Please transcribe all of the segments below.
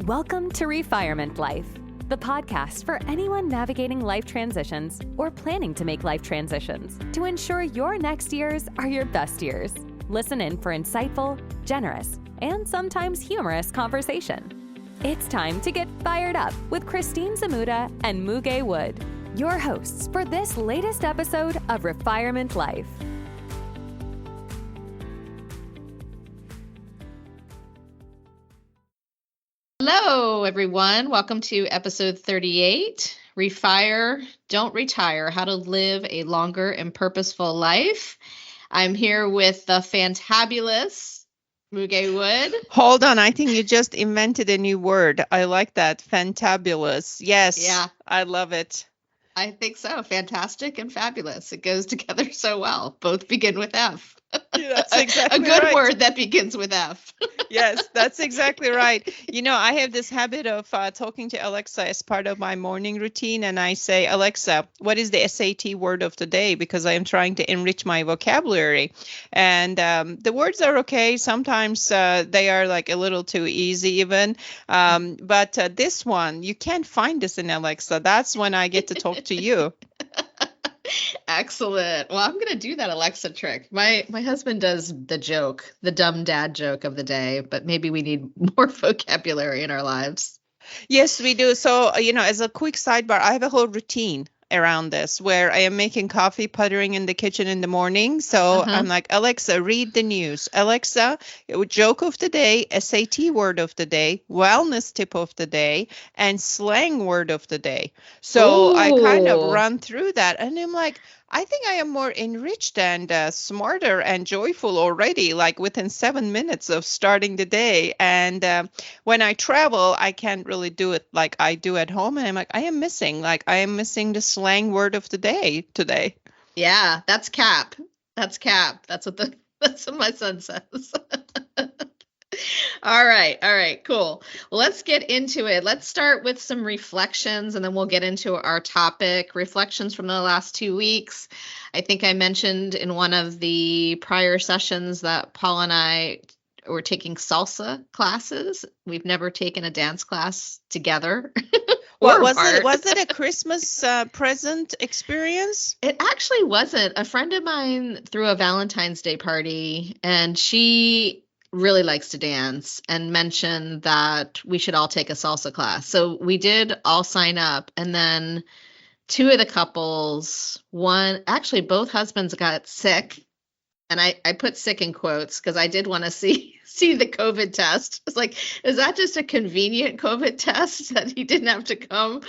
Welcome to Refirement Life, the podcast for anyone navigating life transitions or planning to make life transitions to ensure your next years are your best years. Listen in for insightful, generous, and sometimes humorous conversation. It's time to get fired up with Christine Zamuda and Muge Wood, your hosts for this latest episode of Refirement Life. Hello, everyone. Welcome to episode 38, Refire, Don't Retire, How to Live a Longer and Purposeful Life. I'm here with the fantabulous Muge Wood. Hold on. I think you just invented a new word. I like that. Fantabulous. Yes. Yeah. I love it. I think so. Fantastic and fabulous. It goes together so well. Both begin with F. Yeah, that's exactly a good right. word that begins with F. Yes, that's exactly right. You know, I have this habit of talking to Alexa as part of my morning routine. And I say, Alexa, what is the SAT word of the day? Because I am trying to enrich my vocabulary. And the words are okay. Sometimes they are like a little too easy even. But this one, you can't find this in Alexa. That's when I get to talk to you. Excellent. Well, I'm going to do that Alexa trick. My husband does the joke, the dumb dad joke of the day, but maybe we need more vocabulary in our lives. Yes, we do. So, as a quick sidebar, I have a whole routine around this where I am making coffee, puttering in the kitchen in the morning. So I'm like, Alexa, read the news. Alexa, joke of the day, SAT word of the day, wellness tip of the day, and slang word of the day. So I kind of run through that and I'm like, I think I am more enriched and smarter and joyful already, like within 7 minutes of starting the day. And when I travel, I can't really do it like I do at home. And I'm like, I am missing the slang word of the day today. Yeah, that's cap. That's cap. That's what my son says. All right, cool. Well, let's get into it. Let's start with some reflections and then we'll get into our topic. Reflections from the last 2 weeks. I think I mentioned in one of the prior sessions that Paul and I were taking salsa classes. We've never taken a dance class together. What was it? Was it a Christmas present experience? It actually wasn't. A friend of mine threw a Valentine's Day party and she really likes to dance and mentioned that we should all take a salsa class. So we did all sign up. And then two of the couples, both husbands got sick. And I put sick in quotes because I did want to see the COVID test. It's like, is that just a convenient COVID test that he didn't have to come?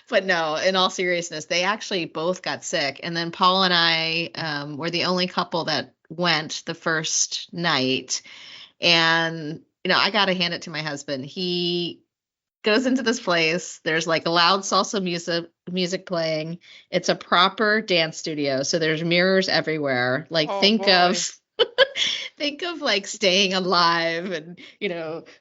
But no, in all seriousness, they actually both got sick. And then Paul and I were the only couple that went the first night. And, I got to hand it to my husband. He goes into this place. There's like a loud salsa music playing. It's a proper dance studio. So there's mirrors everywhere. Like think of like Staying Alive and,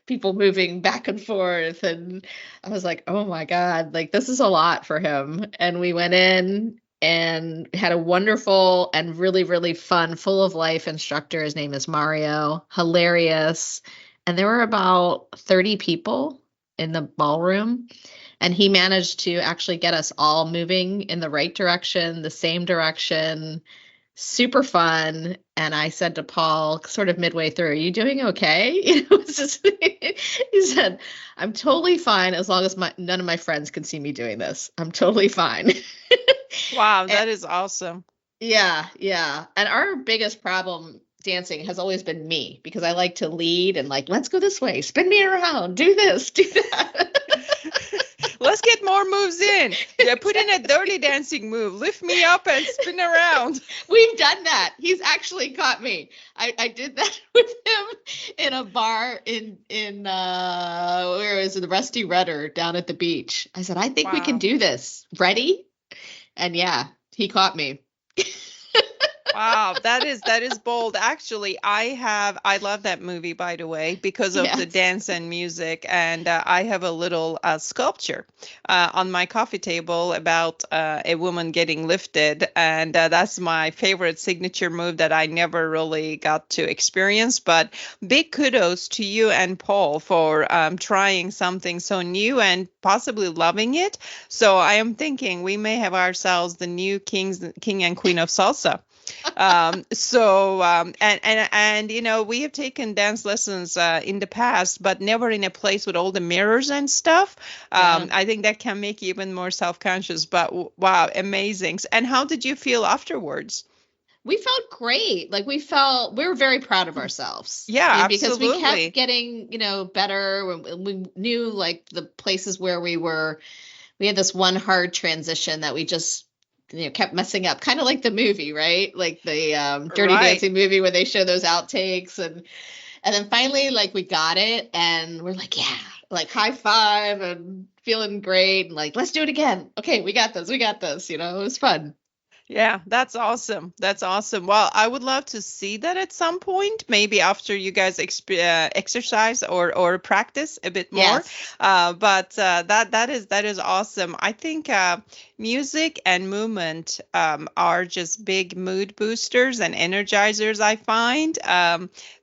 people moving back and forth. And I was like, oh my God, like this is a lot for him. And we went in and had a wonderful and really, really fun, full of life instructor. His name is Mario. Hilarious. And there were about 30 people in the ballroom. And he managed to actually get us all moving in the right direction, the same direction. Super fun. And I said to Paul, sort of midway through, are you doing okay? He said, I'm totally fine as long as none of my friends can see me doing this. I'm totally fine. Wow, that is awesome. Yeah. And our biggest problem dancing has always been me because I like to lead and like, let's go this way, spin me around, do this, do that. Let's get more moves in. Yeah, put in a dirty dancing move. Lift me up and spin around. We've done that. He's actually caught me. I did that with him in a bar in where is it? The Rusty Rudder down at the beach. I said, I think we can do this. Ready? And yeah, he caught me. Wow, that is bold. Actually, I love that movie, by the way, because of the Yes. dance and music, and I have a little sculpture on my coffee table about a woman getting lifted, and that's my favorite signature move that I never really got to experience. But big kudos to you and Paul for trying something so new and possibly loving it. So I am thinking we may have ourselves the new king and queen of salsa. And you know, we have taken dance lessons in the past, but never in a place with all the mirrors and stuff. Yeah. I think that can make you even more self-conscious. But wow, amazing. And how did you feel afterwards? We felt great. Like we were very proud of ourselves. Yeah, Because we kept absolutely. getting, better. We knew like the places where we were. We had this one hard transition that we just, kept messing up, kind of like the movie, right? Like the Dirty Right. Dancing movie where they show those outtakes, and then finally, like, we got it, and we're like, yeah, like high five and feeling great, and like, let's do it again. Okay, we got this. We got this. It was fun. Yeah, that's awesome. That's awesome. Well, I would love to see that at some point, maybe after you guys exercise or practice a bit more. Yes. That is awesome. I think music and movement are just big mood boosters and energizers, I find.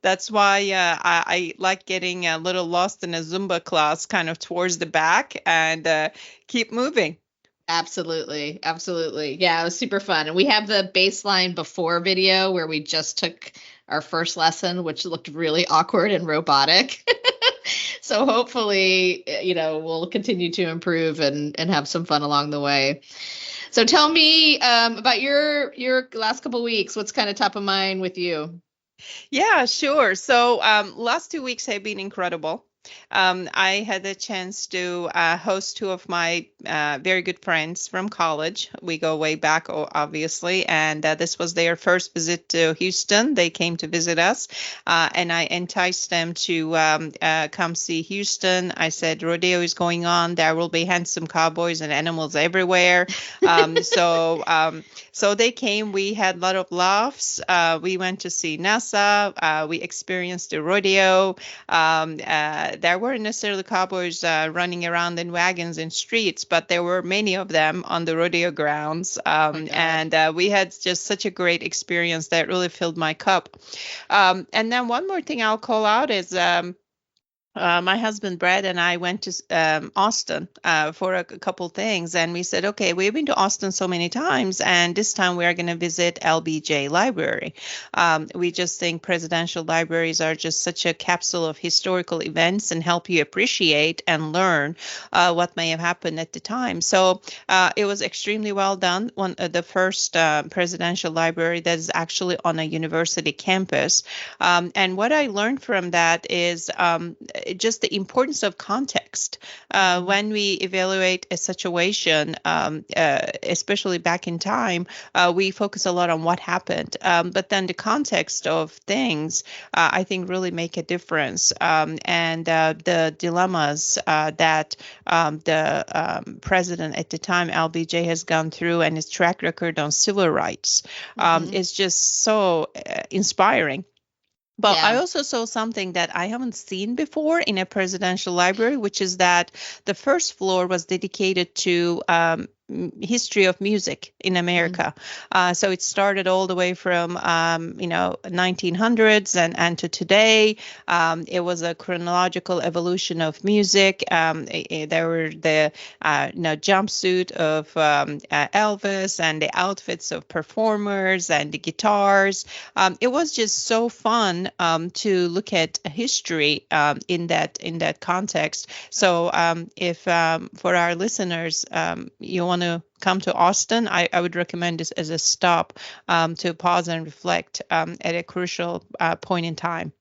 That's why I like getting a little lost in a Zumba class kind of towards the back and keep moving. Absolutely. Absolutely. Yeah, it was super fun. And we have the baseline before video where we just took our first lesson, which looked really awkward and robotic. So hopefully, we'll continue to improve and have some fun along the way. So tell me about your last couple weeks. What's kind of top of mind with you? Yeah, sure. So last 2 weeks have been incredible. I had the chance to host two of my very good friends from college. We go way back, obviously, and this was their first visit to Houston. They came to visit us, and I enticed them to come see Houston. I said, rodeo is going on. There will be handsome cowboys and animals everywhere. So they came. We had a lot of laughs. We went to see NASA. We experienced the rodeo. There weren't necessarily cowboys running around in wagons in streets, but there were many of them on the rodeo grounds. And we had just such a great experience that really filled my cup. And then one more thing I'll call out is my husband Brad and I went to Austin for a couple things, and we said, okay, we've been to Austin so many times, and this time we are going to visit LBJ Library. We just think presidential libraries are just such a capsule of historical events and help you appreciate and learn what may have happened at the time. So it was extremely well done. The first presidential library that is actually on a university campus. And what I learned from that is just the importance of context when we evaluate a situation, especially back in time. We focus a lot on what happened, but then the context of things, I think, really make a difference. And the dilemmas that the president at the time, LBJ, has gone through, and his track record on civil rights is just so inspiring. But I also saw something that I haven't seen before in a presidential library, which is that the first floor was dedicated to history of music in America. So it started all the way from 1900s and to today. It was a chronological evolution of music. There were the jumpsuit of Elvis and the outfits of performers and the guitars. It was just so fun to look at history in that context. So if for our listeners, you want to come to Austin, I would recommend this as a stop to pause and reflect at a crucial point in time.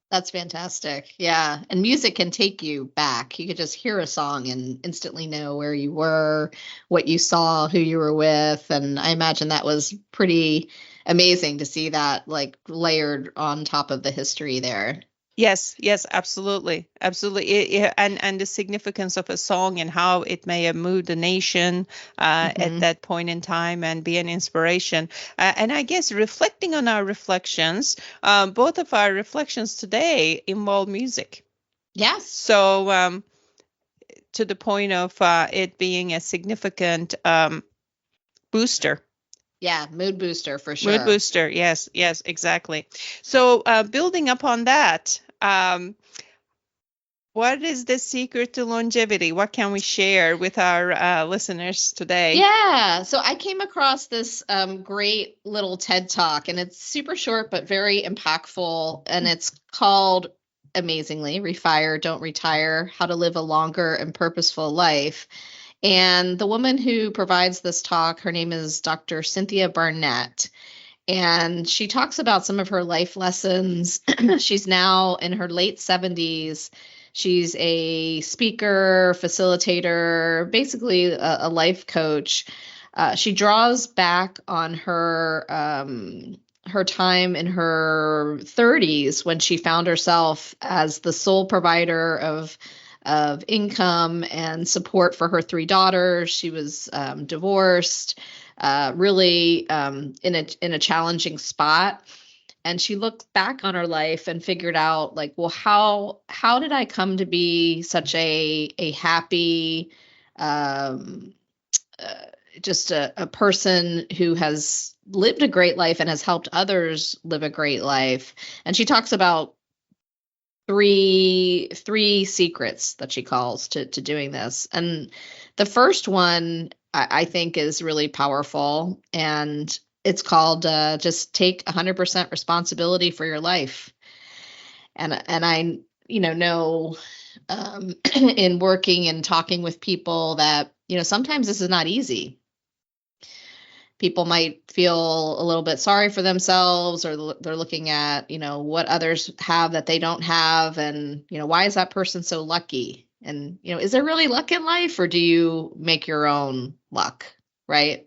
That's fantastic. Yeah. And music can take you back. You could just hear a song and instantly know where you were, what you saw, who you were with. And I imagine that was pretty amazing to see that like layered on top of the history there. Yes, absolutely, absolutely. And the significance of a song and how it may have moved the nation at that point in time and be an inspiration. And I guess reflecting on our reflections, both of our reflections today involve music. Yes. So to the point of it being a significant booster. Yeah, mood booster for sure. Mood booster, yes, exactly. So building upon that, what is the secret to longevity? What can we share with our listeners today? Yeah, so I came across this great little TED Talk, and it's super short but very impactful, and it's called, amazingly, Refire, Don't Retire, How to Live a Longer and Purposeful Life. And the woman who provides this talk, her name is Dr. Cynthia Barnett. And she talks about some of her life lessons. She's now in her late 70s. She's a speaker, facilitator, basically a life coach. She draws back on her time in her 30s when she found herself as the sole provider of income and support for her three daughters. She was divorced, really in a challenging spot. And she looked back on her life and figured out, like, well, how did I come to be such a happy, um, just a person who has lived a great life and has helped others live a great life. And she talks about three secrets that she calls to doing this. And the first one I think is really powerful, and it's called just take 100% responsibility for your life. And I know in working and talking with people that sometimes this is not easy. People might feel a little bit sorry for themselves, or they're looking at, what others have that they don't have. And, why is that person so lucky? And, is there really luck in life, or do you make your own luck? Right.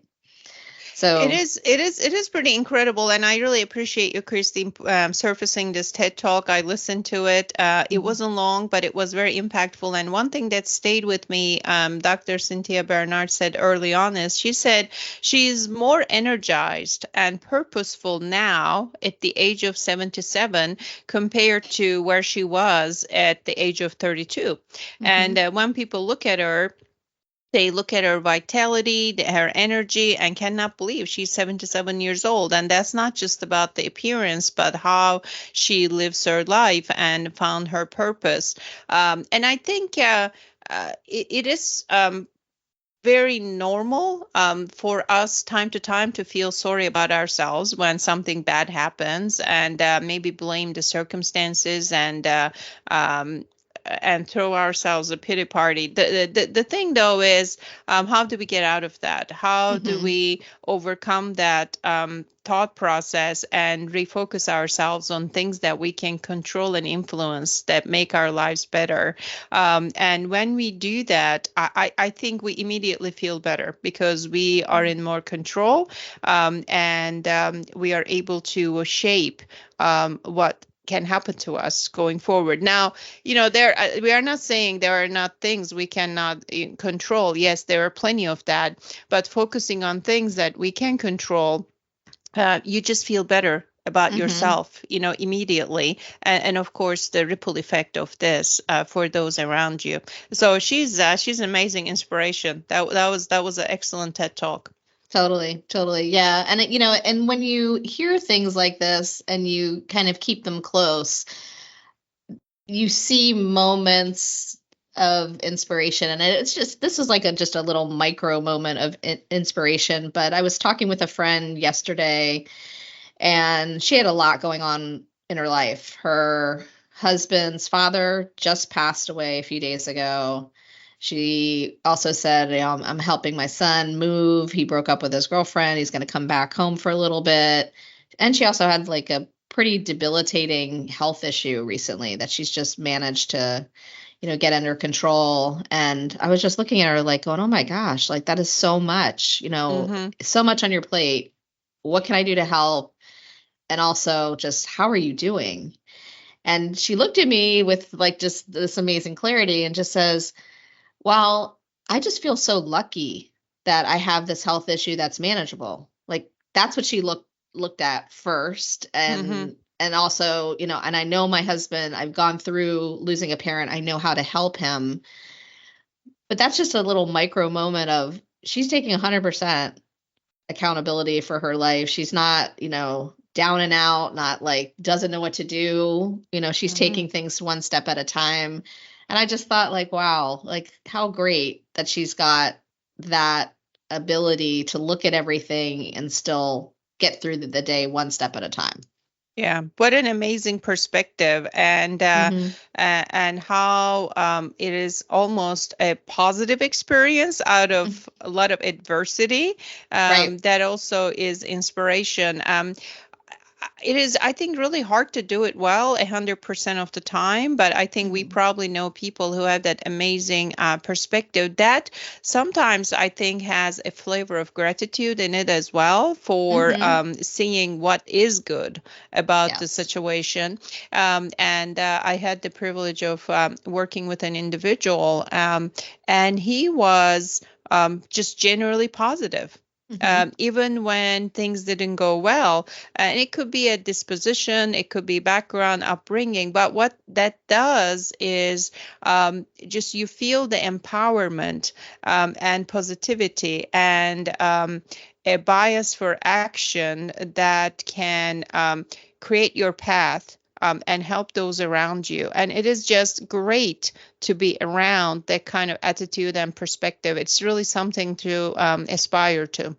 So it is pretty incredible, and I really appreciate you, Christine, surfacing this TED Talk. I listened to it. It wasn't long, but it was very impactful. And one thing that stayed with me, Dr. Cynthia Barnett said early on, is she said she's more energized and purposeful now at the age of 77 compared to where she was at the age of 32. And when people look at her, they look at her vitality, her energy, and cannot believe she's 77 years old. And that's not just about the appearance, but how she lives her life and found her purpose. And I think it is very normal for us time to time to feel sorry about ourselves when something bad happens, and maybe blame the circumstances and throw ourselves a pity party. The thing, though, is how do we get out of that? How do we overcome that thought process and refocus ourselves on things that we can control and influence that make our lives better? And when we do that, I think we immediately feel better because we are in more control, and we are able to shape what can happen to us going forward. Now, we are not saying there are not things we cannot control. Yes, there are plenty of that, but focusing on things that we can control, you just feel better about yourself, immediately. And of course, the ripple effect of this for those around you. So she's an amazing inspiration. That was an excellent TED Talk. Totally. Yeah. And, and when you hear things like this and you kind of keep them close, you see moments of inspiration. And this is like just a little micro moment of inspiration. But I was talking with a friend yesterday, and she had a lot going on in her life. Her husband's father just passed away a few days ago. She also said, I'm helping my son move. He broke up with his girlfriend. He's going to come back home for a little bit. And she also had like a pretty debilitating health issue recently that she's just managed to, get under control. And I was just looking at her like going, oh my gosh, like that is so much, so much on your plate. What can I do to help? And also just, how are you doing? And she looked at me with like just this amazing clarity and just says, well, I just feel so lucky that I have this health issue that's manageable. Like that's what she looked at first. Mm-hmm. And also, and I know my husband, I've gone through losing a parent. I know how to help him. But that's just a little micro moment of she's taking 100% accountability for her life. She's not, down and out, not like doesn't know what to do. She's Mm-hmm. taking things one step at a time. And I just thought like, wow, like how great that she's got that ability to look at everything and still get through the day one step at a time. Yeah, what an amazing perspective, Mm-hmm. and how it is almost a positive experience out of a lot of adversity. Right. That also is inspiration. It is, I think, really hard to do it well 100% of the time, but I think we Mm-hmm. probably know people who have that amazing perspective that sometimes I think has a flavor of gratitude in it as well for Mm-hmm. seeing what is good about the Yes. situation. And I had the privilege of working with an individual, and he was just generally positive. Mm-hmm. Even when things didn't go well. And it could be a disposition, it could be background, upbringing. But what that does is just you feel the empowerment and positivity and a bias for action that can create your path. And help those around you. And it is just great to be around that kind of attitude and perspective. It's really something to aspire to.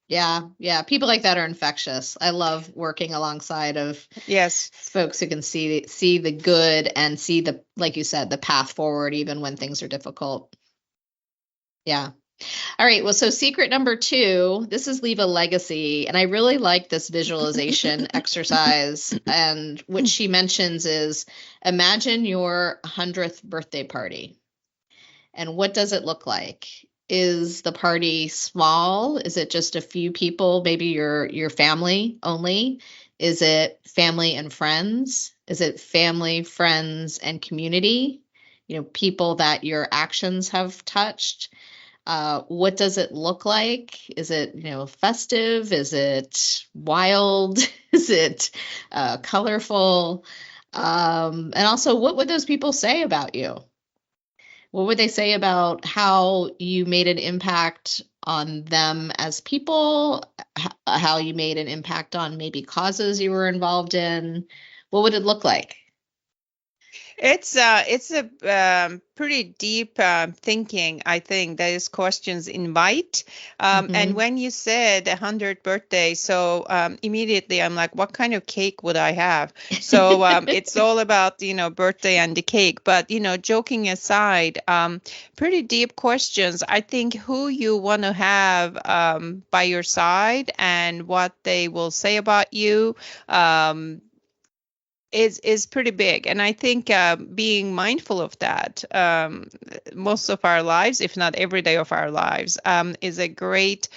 Yeah, yeah. People like that are infectious. I love working alongside of Yes. folks who can see the good and see the, like you said, the path forward even when things are difficult. Yeah. All right. Well, so secret number 2, this is leave a legacy. And I really like this visualization exercise. And what she mentions is imagine your 100th birthday party. And what does it look like? Is the party small? Is it just a few people, maybe your family only? Is it family and friends? Is it family, friends, and community? People that your actions have touched. What does it look like? Is it, festive? Is it wild? Is it colorful? And also, what would those people say about you? What would they say about how you made an impact on them as people? How you made an impact on maybe causes you were involved in? What would it look like? It's a pretty deep thinking, I think, that is questions invite. And Hmm. when you said 100th birthday, so immediately I'm like, what kind of cake would I have? So it's all about, birthday and the cake. But, joking aside, pretty deep questions. I think who you want to have by your side and what they will say about you. Is pretty big, and I think being mindful of that most of our lives, if not every day of our lives, is a great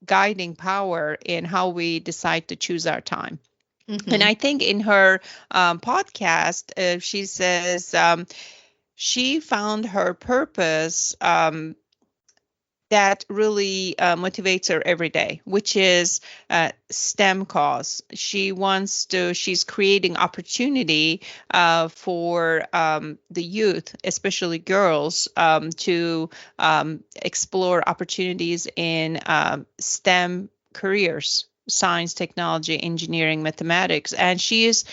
guiding power in how we decide to choose our time. And I Hmm. think in her podcast, she says she found her purpose that really motivates her every day, which is STEM cause. She's creating opportunity for the youth, especially girls, to explore opportunities in STEM careers. Science, technology, engineering, mathematics, and she's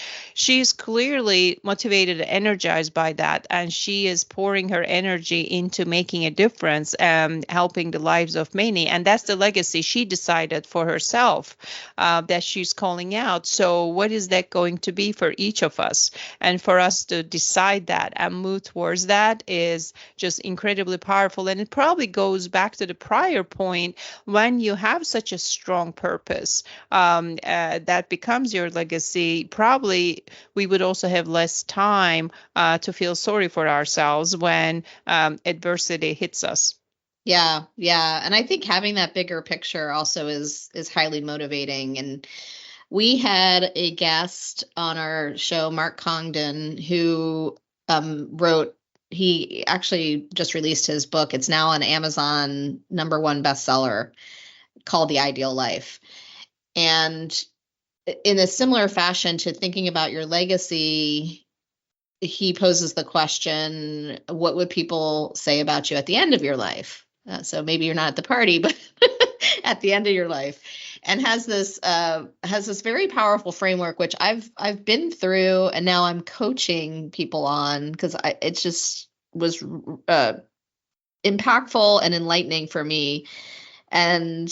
clearly motivated and energized by that, and she is pouring her energy into making a difference and helping the lives of many. And that's the legacy she decided for herself that she's calling out. So what is that going to be for each of us? And for us to decide that and move towards that is just incredibly powerful. And it probably goes back to the prior point: when you have such a strong purpose that becomes your legacy, probably we would also have less time to feel sorry for ourselves when adversity hits us. Yeah, yeah. And I think having that bigger picture also is highly motivating. And We had a guest on our show, Mark Congdon, who wrote, he actually just released his book. It's now an Amazon #1 bestseller called The Ideal Life. And in a similar fashion to thinking about your legacy, he poses the question, what would people say about you at the end of your life? So maybe you're not at the party, but at the end of your life, and has this very powerful framework, which I've been through, and now I'm coaching people on, because it just was impactful and enlightening for me. And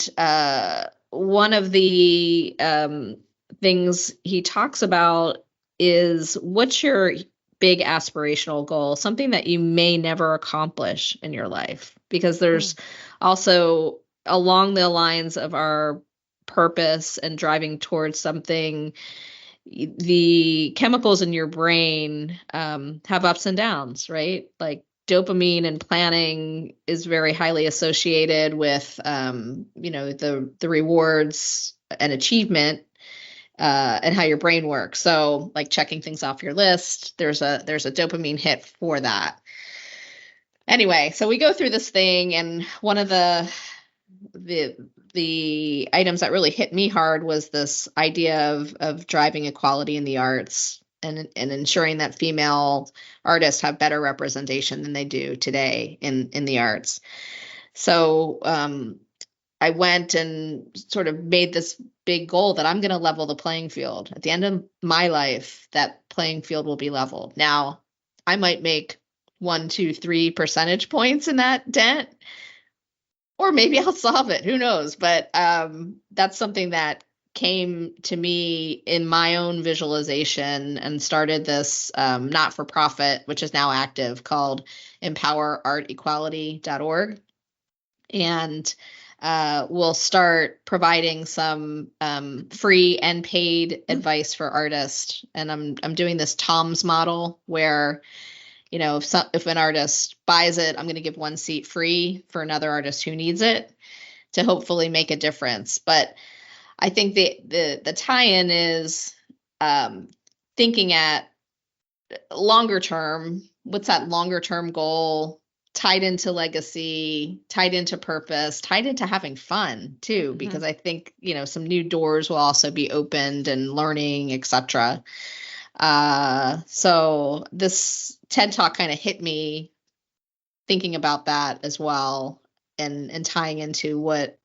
one of the things he talks about is, what's your big aspirational goal, something that you may never accomplish in your life? Because there's also, along the lines of our purpose and driving towards something, the chemicals in your brain have ups and downs, right? Like dopamine and planning is very highly associated with, the rewards and achievement, and how your brain works. So like checking things off your list, there's a dopamine hit for that. Anyway, so we go through this thing, and one of the items that really hit me hard was this idea of driving equality in the arts, and ensuring that female artists have better representation than they do today in the arts. So I went and sort of made this big goal that I'm going to level the playing field. At the end of my life, that playing field will be leveled. Now, I might make 1, 2, 3 percentage points in that dent, or maybe I'll solve it. Who knows? But that's something that came to me in my own visualization, and started this not-for-profit, which is now active, called empowerartequality.org. And we'll start providing some free and paid advice for artists. And I'm doing this Tom's model, where, if an artist buys it, I'm going to give 1 seat free for another artist who needs it, to hopefully make a difference. But I think the tie-in is thinking at longer term. What's that longer term goal? Tied into legacy, tied into purpose, tied into having fun too, because I think, some new doors will also be opened, and learning, etc. So this TED Talk kind of hit me thinking about that as well, and tying into what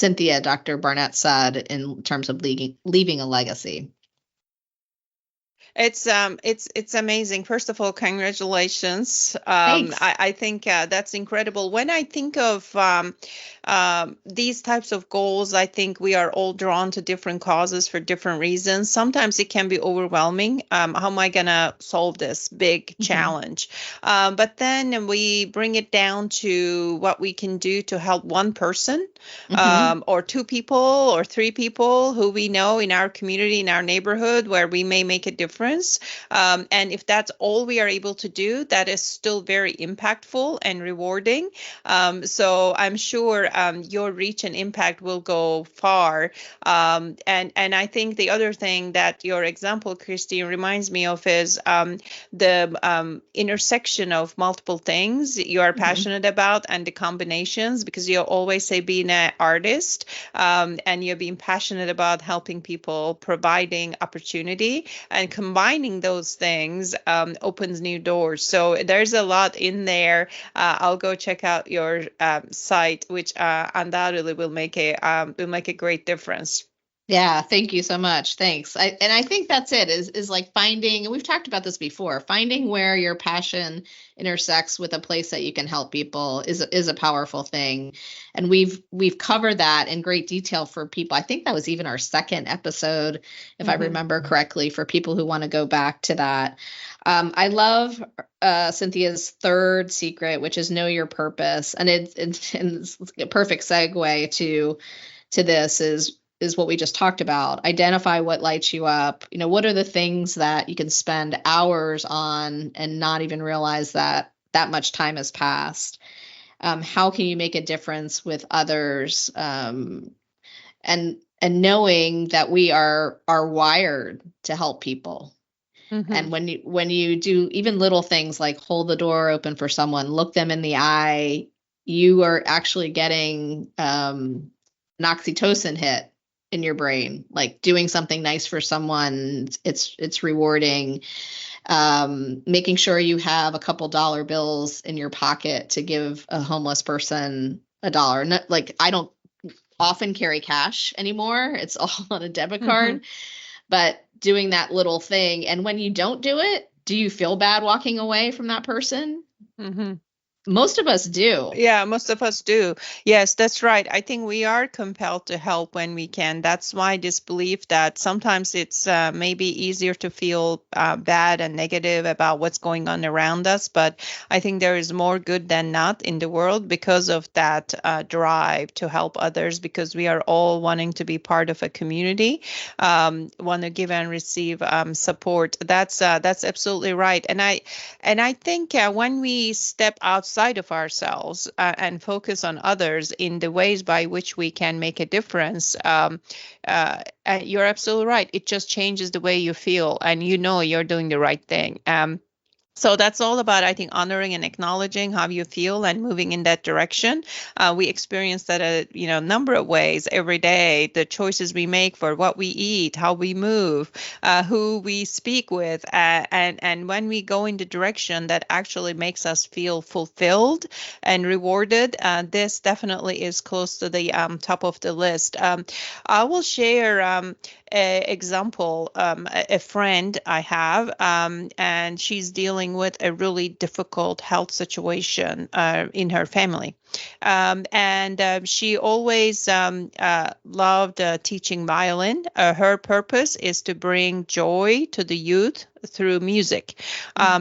Dr. Barnett said in terms of leaving a legacy. It's amazing. First of all, congratulations. Thanks. I think that's incredible. When I think of these types of goals, I think we are all drawn to different causes for different reasons. Sometimes it can be overwhelming. How am I gonna solve this big challenge? But then we bring it down to what we can do to help one person, or 2 people, or 3 people who we know in our community, in our neighborhood, where we may make a difference. And if that's all we are able to do, that is still very impactful and rewarding. So I'm sure your reach and impact will go far. And I think the other thing that your example, Christine, reminds me of is the intersection of multiple things you are passionate about, and the combinations, because you always say being an artist, and you're being passionate about helping people, providing opportunity, and combining those things opens new doors. So there's a lot in there. I'll go check out your site, which undoubtedly will make a great difference. Yeah, thank you so much. Thanks. I think that's it, is like finding, and we've talked about this before, finding where your passion intersects with a place that you can help people is a powerful thing. And we've covered that in great detail for people. I think that was even our 2nd episode, if I remember correctly, for people who want to go back to that. I love Cynthia's 3rd secret, which is know your purpose. And it's a perfect segue to this is what we just talked about. Identify what lights you up. What are the things that you can spend hours on and not even realize that much time has passed? How can you make a difference with others? And and knowing that we are wired to help people. And when you do even little things like hold the door open for someone, look them in the eye, you are actually getting an oxytocin hit in your brain. Like doing something nice for someone, it's rewarding. Making sure you have a couple dollar bills in your pocket to give a homeless person $1. Like I don't often carry cash anymore. It's all on a debit card, but doing that little thing. And when you don't do it, do you feel bad walking away from that person? Most of us do. Yeah, most of us do. Yes, that's right. I think we are compelled to help when we can. That's why this belief that sometimes it's maybe easier to feel bad and negative about what's going on around us. But I think there is more good than not in the world because of that drive to help others, because we are all wanting to be part of a community, want to give and receive support. That's absolutely right. And I think when we step outside of ourselves and focus on others in the ways by which we can make a difference, you're absolutely right. It just changes the way you feel, and you know you're doing the right thing. So that's all about, I think, honoring and acknowledging how you feel and moving in that direction. We experience that a number of ways every day. The choices we make for what we eat, how we move, who we speak with, and when we go in the direction that actually makes us feel fulfilled and rewarded, this definitely is close to the top of the list. I will share example, a friend I have, and she's dealing with a really difficult health situation in her family. And she always loved teaching violin. Her purpose is to bring joy to the youth through music.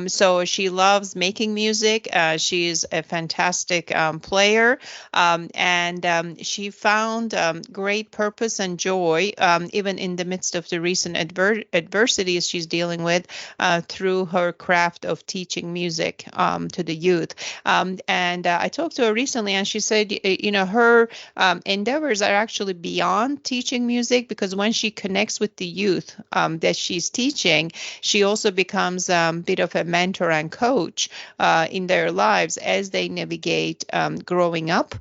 So she loves making music. She's a fantastic player, and she found great purpose and joy even in the midst of the recent adversities she's dealing with through her craft of teaching music to the youth. And I talked to her recently, and she said, her endeavors are actually beyond teaching music, because when she connects with the youth that she's teaching, she also becomes a bit of a mentor and coach in their lives as they navigate growing up.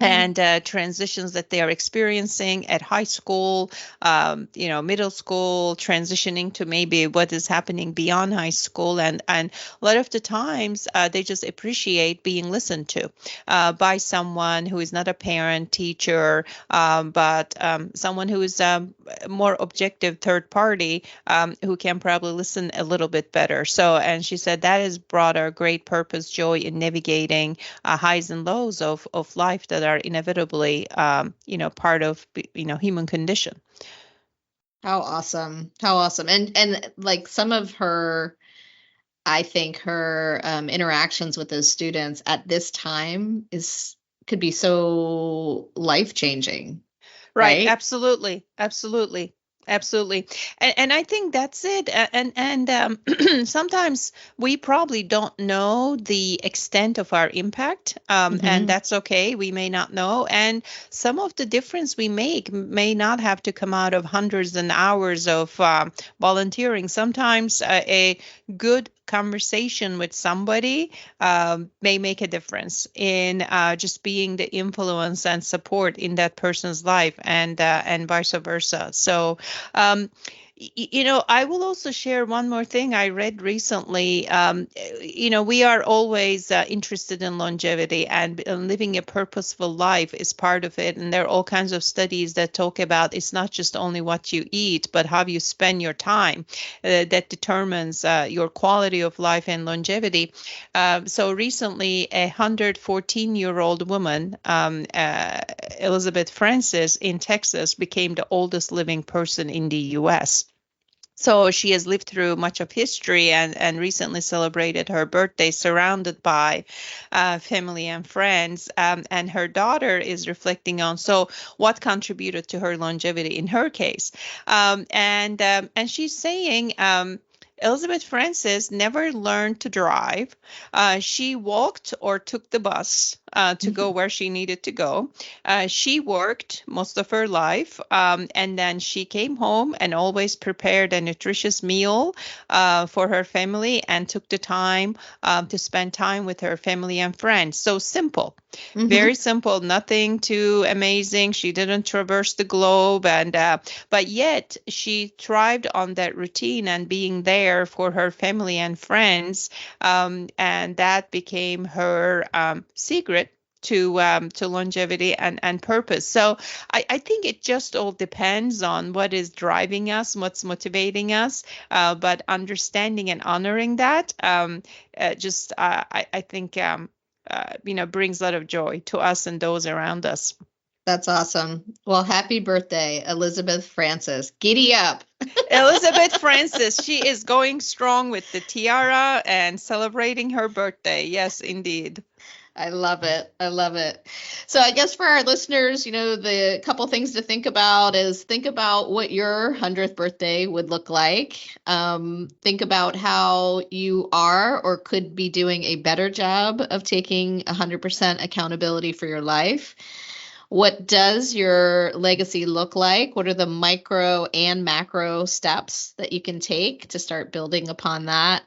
And transitions that they are experiencing at high school, middle school, transitioning to maybe what is happening beyond high school. And a lot of the times they just appreciate being listened to by someone who is not a parent, teacher, but someone who is more objective third party who can probably listen a little bit better. So, and she said that has brought her great purpose, joy in navigating highs and lows of life that are inevitably, part of, human condition. How awesome. How awesome. And like some of her, I think her interactions with those students at this time could be so life-changing. Right. Absolutely. Absolutely. Absolutely. And I think that's it. And sometimes we probably don't know the extent of our impact, and that's okay. We may not know. And some of the difference we make may not have to come out of hundreds and hours of volunteering. Sometimes a good conversation with somebody may make a difference in just being the influence and support in that person's life, and vice versa. So I will also share one more thing I read recently. We are always interested in longevity, and living a purposeful life is part of it. And there are all kinds of studies that talk about it's not just only what you eat, but how you spend your time that determines your quality of life and longevity. So recently, a 114-year-old woman, Elizabeth Francis in Texas, became the oldest living person in the U.S. So she has lived through much of history and recently celebrated her birthday surrounded by family and friends. And her daughter is reflecting on what contributed to her longevity in her case. And she's saying Elizabeth Francis never learned to drive. She walked or took the bus to go where she needed to go. She worked most of her life, and then she came home and always prepared a nutritious meal for her family and took the time to spend time with her family and friends. So simple, very simple, nothing too amazing. She didn't traverse the globe, and but yet she thrived on that routine and being there for her family and friends, and that became her secret to longevity and purpose. So I think it just all depends on what is driving us, what's motivating us, but understanding and honoring that I think brings a lot of joy to us and those around us. That's awesome. Well, happy birthday, Elizabeth Francis. Giddy up. Elizabeth Francis, she is going strong with the tiara and celebrating her birthday. Yes, indeed. I love it. I love it. So I guess for our listeners, the couple things to think about is think about what your 100th birthday would look like. Think about how you are or could be doing a better job of taking 100% accountability for your life. What does your legacy look like? What are the micro and macro steps that you can take to start building upon that?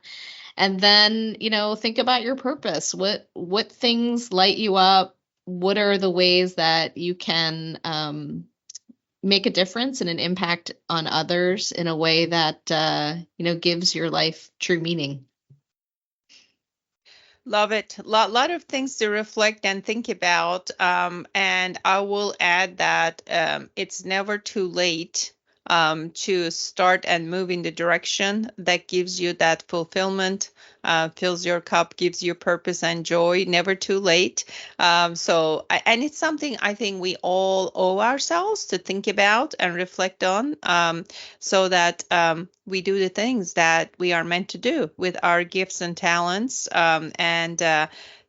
And then, think about your purpose. What things light you up? What are the ways that you can make a difference and an impact on others in a way that, gives your life true meaning? Love it. Lot of things to reflect and think about. And I will add that it's never too late to start and move in the direction that gives you that fulfillment, fills your cup, gives you purpose and joy. Never too late. And it's something I think we all owe ourselves to think about and reflect on, so that we do the things that we are meant to do with our gifts and talents, and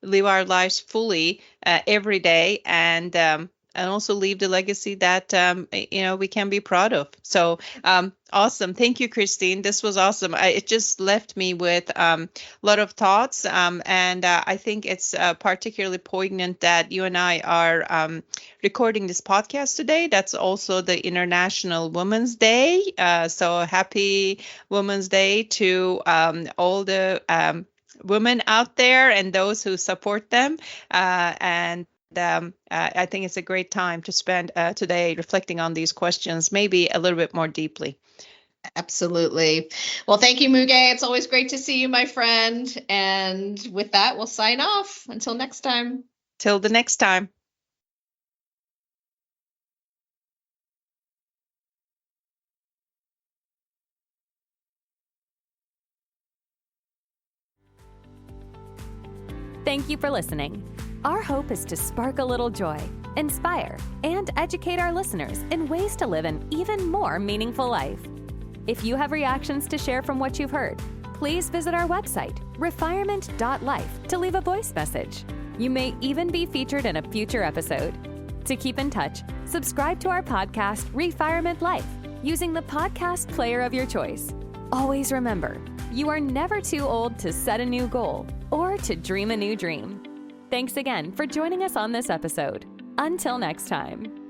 live our lives fully every day, and also leave the legacy that we can be proud of. So awesome. Thank you, Christine. This was awesome. It just left me with a lot of thoughts, and I think it's particularly poignant that you and I are recording this podcast today. That's also the International Women's Day. So happy Women's Day to all the women out there and those who support them. I think it's a great time to spend today reflecting on these questions, maybe a little bit more deeply. Absolutely. Well, thank you, Muge. It's always great to see you, my friend. And with that, we'll sign off. Until next time. Till the next time. Thank you for listening. Our hope is to spark a little joy, inspire, and educate our listeners in ways to live an even more meaningful life. If you have reactions to share from what you've heard, please visit our website, refirement.life, to leave a voice message. You may even be featured in a future episode. To keep in touch, subscribe to our podcast, Refirement Life, using the podcast player of your choice. Always remember, you are never too old to set a new goal or to dream a new dream. Thanks again for joining us on this episode. Until next time.